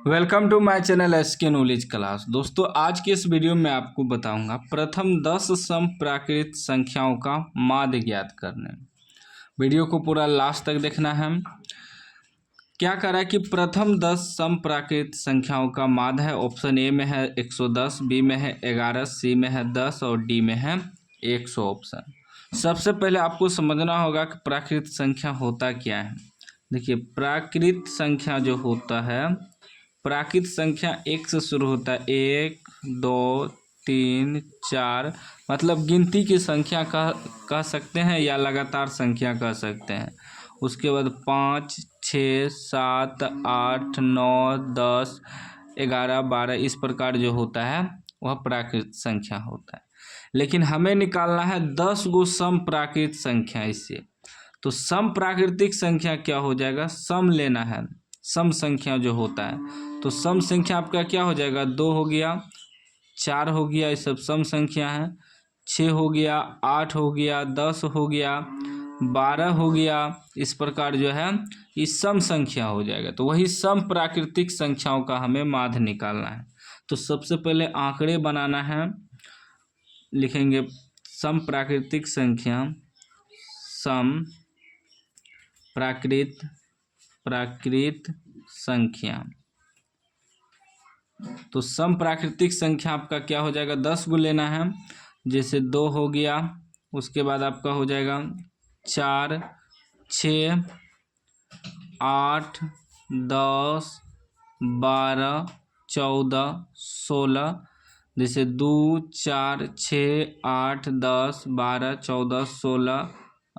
Welcome to my channel SK knowledge class. दोस्तों, आज के इस वीडियो में आपको बताऊंगा प्रथम 10 समप्राकृत संख्याओं का माध्य ज्ञात करने। वीडियो को पूरा लास्ट तक देखना है। क्या करा है कि प्रथम 10 समप्राकृत संख्याओं का माध्य है। ऑप्शन ए में है 110, बी में है 11, सी में है 10 और डी में है 100 ऑप्शन। सबसे पहले आपको समझना होगा कि प्राकृत संख्या होता क्या है। देखिए, प्राकृत संख्या जो होता है, प्राकृत संख्या एक से शुरू होता है। 1, 2, 3, 4, मतलब गिनती की संख्या कह सकते हैं या लगातार संख्या कह सकते हैं। उसके बाद 5, 6, 7, 8, 9, 10, 11, 12 इस प्रकार जो होता है वह प्राकृत संख्या होता है। लेकिन हमें निकालना है 10 गो सम प्राकृत संख्या इससे। तो सम प्राकृतिक संख्या क्या हो जाएगा, सम लेना है। सम संख्या जो होता है तो सम संख्या आपका क्या हो जाएगा, 2 हो गया, 4 हो गया, ये सब सम संख्या है। 6 हो गया, 8 हो गया, 10 हो गया, 12 हो गया। इस प्रकार जो है ये सम संख्या हो जाएगा। तो वही सम प्राकृतिक संख्याओं का हमें माध्य निकालना है। तो सबसे पहले आंकड़े बनाना है। लिखेंगे सम प्राकृतिक संख्या, सम प्राकृत संख्या। तो सम प्राकृतिक संख्या आपका क्या हो जाएगा, 10 गो लेना है। जैसे 2 हो गया, उसके बाद आपका हो जाएगा 4, 6, 8, 10, 12, 14, 16। जैसे 2, 4, 6, 8, 10, 12, 14, 16,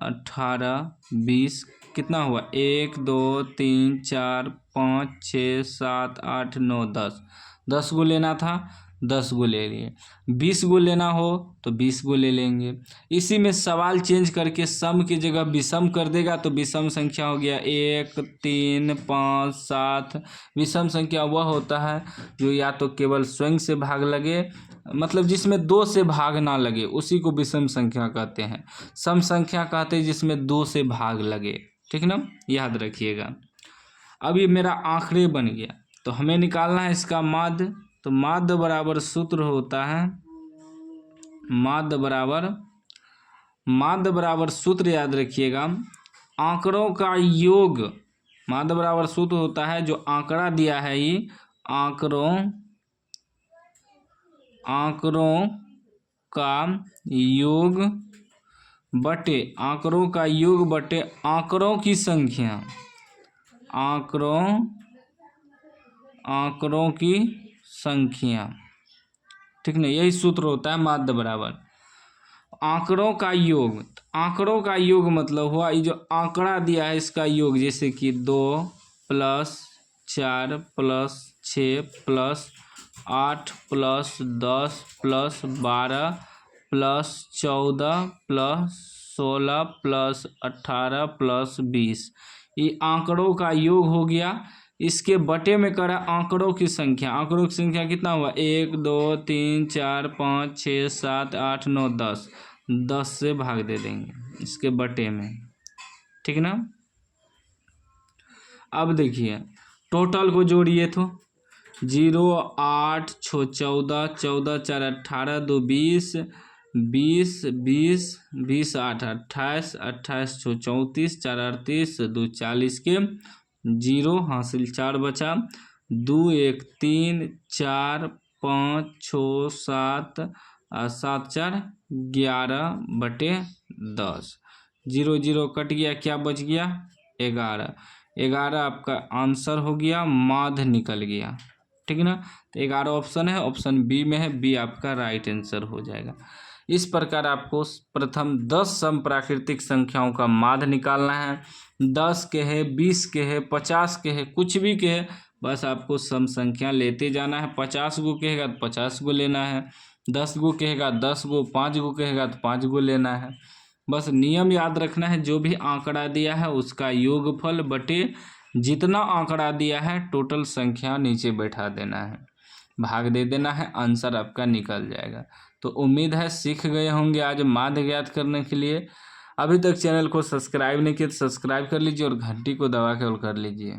18, 20। कितना हुआ, 1, 2, 3, 4, 5, 6, 7, 8, 9, 10। 10 गो लेना था, 10 गो ले लिए। 20 गो लेना हो तो 20 गो ले लेंगे। इसी में सवाल चेंज करके सम की जगह विषम कर देगा तो विषम संख्या हो गया 1, 3, 5, 7। विषम संख्या वह होता है जो या तो केवल स्वयं से भाग लगे, मतलब जिसमें 2 से भाग ना लगे, उसी को विषम संख्या कहते हैं। सम संख्या कहते हैं जिसमें 2 से भाग लगे। ठीक ना, याद रखिएगा। अब ये मेरा आंकड़े बन गया, तो हमें निकालना है इसका माध्य। तो माध्य बराबर सूत्र होता है, माध्य बराबर सूत्र याद रखिएगा, आंकड़ों का योग। माध्य बराबर सूत्र होता है जो आंकड़ा दिया है, ये आंकड़ों का योग बटे आंकड़ों की संख्या। आंकड़ों की संख्या, ठीक ना, यही सूत्र होता है माध्य बराबर आंकड़ों का योग। आंकड़ों का योग मतलब हुआ ये जो आंकड़ा दिया है इसका योग। जैसे कि 2 + 4 + 6 + 8 + 10 + 12 + 14 + 16 + 18 + 20, ये आंकड़ों का योग हो गया। इसके बटे में करा आंकड़ों की संख्या। आंकड़ों की संख्या कितना हुआ, 1, 2, 3, 4, 5, 6, 7, 8, 9, 10। 10 से भाग दे देंगे इसके बटे में, ठीक ना। अब देखिए टोटल को जोड़िए तो 0, 8, 6, 14, 14, 4, 18, 2, 20, 20, 20, 20, 8, 28, 28, 6, 34, 4, 38, 2, 40 के 0 हासिल 4 बचा। 2, 1, 3, 4, 5, 6, 7, 7, 4, 11/10। 0, 0 कट गया, क्या बच गया, 11। 11 आपका आंसर हो गया, माध्य निकल गया, ठीक ना। तो 11 ऑप्शन है, ऑप्शन बी में है, बी आपका राइट आंसर हो जाएगा। इस प्रकार आपको प्रथम 10 समप्राकृतिक संख्याओं का माध्य निकालना है। 10 के है, 20 के है, 50 के है, कुछ भी के है, बस आपको सम संख्या लेते जाना है। 50 गो कहेगा तो 50 गो लेना है, 10 गो कहेगा 10 गो, 5 गो कहेगा तो 5 गो लेना है। बस नियम याद रखना है, जो भी आंकड़ा दिया है उसका योगफल बटे जितना आंकड़ा दिया है टोटल संख्या नीचे बैठा देना है, भाग दे देना है, आंसर आपका निकल जाएगा। तो उम्मीद है सीख गए होंगे आज माध्य ज्ञात करने के लिए। अभी तक चैनल को सब्सक्राइब नहीं किया तो सब्सक्राइब कर लीजिए और घंटी को दबा के ऑल कर लीजिए।